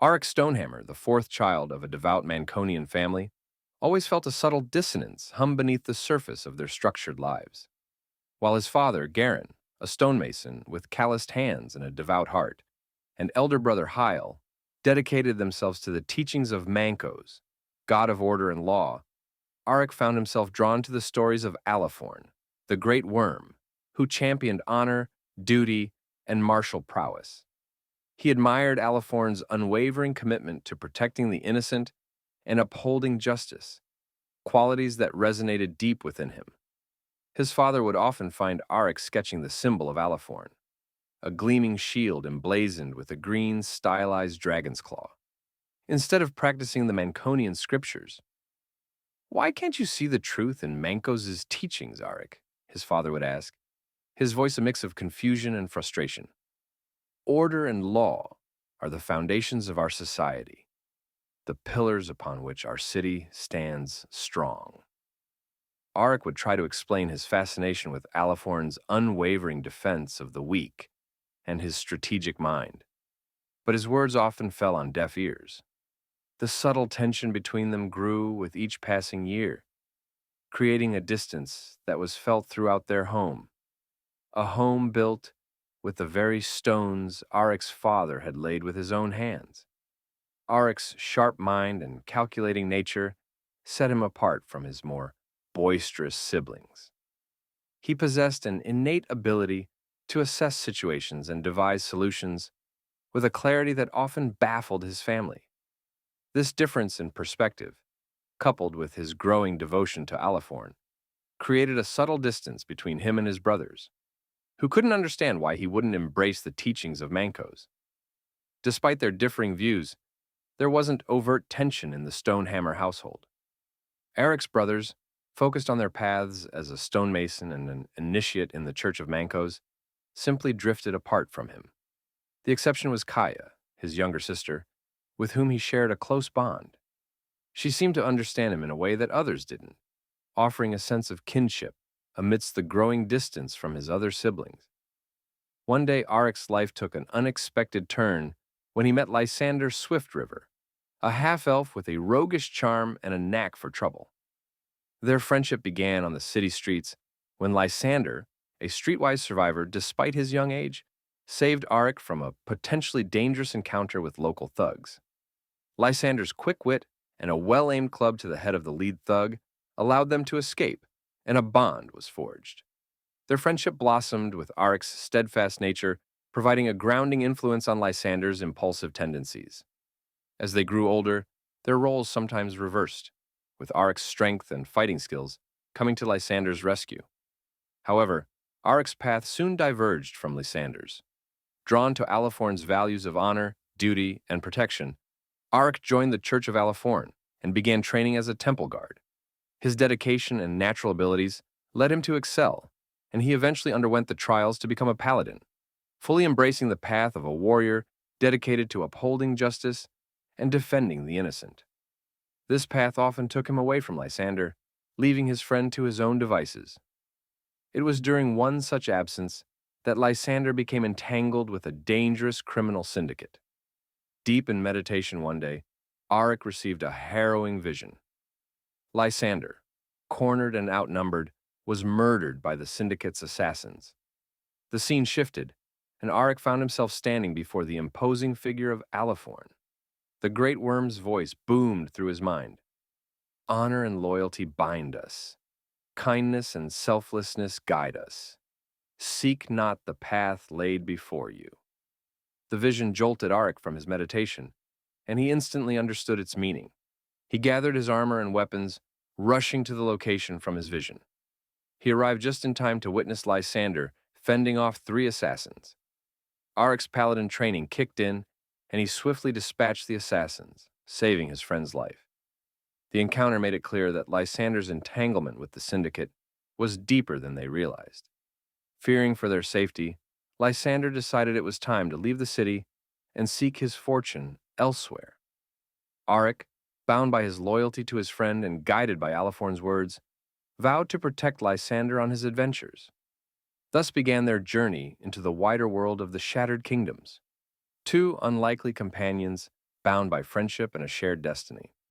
Auric Stonehammer, the fourth child of a devout Mancunian family, always felt a subtle dissonance hum beneath the surface of their structured lives. While his father, Garin, a stonemason with calloused hands and a devout heart, and elder brother Hyle, dedicated themselves to the teachings of Mancos, god of order and law, Auric found himself drawn to the stories of Alaforne, the Great Wyrm, who championed honor, duty, and martial prowess. He admired Alaforne's unwavering commitment to protecting the innocent and upholding justice, qualities that resonated deep within him. His father would often find Auric sketching the symbol of Alaforne, a gleaming shield emblazoned with a green, stylized dragon's claw. Instead of practicing the Mancunian scriptures, "Why can't you see the truth in Mancos' teachings, Auric?" his father would ask, his voice a mix of confusion and frustration. "Order and law are the foundations of our society, the pillars upon which our city stands strong." Auric would try to explain his fascination with Alaforne's unwavering defense of the weak and his strategic mind, but his words often fell on deaf ears. The subtle tension between them grew with each passing year, creating a distance that was felt throughout their home, a home built with the very stones Auric's father had laid with his own hands. Auric's sharp mind and calculating nature set him apart from his more boisterous siblings. He possessed an innate ability to assess situations and devise solutions with a clarity that often baffled his family. This difference in perspective, coupled with his growing devotion to Alaforne, created a subtle distance between him and his brothers, who couldn't understand why he wouldn't embrace the teachings of Mancos. Despite their differing views, there wasn't overt tension in the Stonehammer household. Eric's brothers, focused on their paths as a stonemason and an initiate in the Church of Mancos, simply drifted apart from him. The exception was Kaya, his younger sister, with whom he shared a close bond. She seemed to understand him in a way that others didn't, offering a sense of kinship amidst the growing distance from his other siblings. One day, Auric's life took an unexpected turn when he met Lysander Swiftriver, a half-elf with a roguish charm and a knack for trouble. Their friendship began on the city streets when Lysander, a streetwise survivor despite his young age, saved Auric from a potentially dangerous encounter with local thugs. Lysander's quick wit and a well-aimed club to the head of the lead thug allowed them to escape, and a bond was forged. Their friendship blossomed with Auric's steadfast nature, providing a grounding influence on Lysander's impulsive tendencies. As they grew older, their roles sometimes reversed, with Auric's strength and fighting skills coming to Lysander's rescue. However, Auric's path soon diverged from Lysander's. Drawn to Alaforne's values of honor, duty, and protection, Auric joined the Church of Alaforne and began training as a temple guard. His dedication and natural abilities led him to excel, and he eventually underwent the trials to become a paladin, fully embracing the path of a warrior dedicated to upholding justice and defending the innocent. This path often took him away from Lysander, leaving his friend to his own devices. It was during one such absence that Lysander became entangled with a dangerous criminal syndicate. Deep in meditation one day, Auric received a harrowing vision. Lysander, cornered and outnumbered, was murdered by the syndicate's assassins. The scene shifted, and Auric found himself standing before the imposing figure of Alaforne. The Great Wyrm's voice boomed through his mind. "Honor and loyalty bind us. Kindness and selflessness guide us. Seek not the path laid before you." The vision jolted Auric from his meditation, and he instantly understood its meaning. He gathered his armor and weapons, rushing to the location from his vision. He arrived just in time to witness Lysander fending off 3 assassins. Auric's paladin training kicked in, and he swiftly dispatched the assassins, saving his friend's life. The encounter made it clear that Lysander's entanglement with the syndicate was deeper than they realized. Fearing for their safety, Lysander decided it was time to leave the city and seek his fortune elsewhere. Auric, bound by his loyalty to his friend and guided by Alaforne's words, vowed to protect Lysander on his adventures. Thus began their journey into the wider world of the Shattered Kingdoms. 2 unlikely companions bound by friendship and a shared destiny.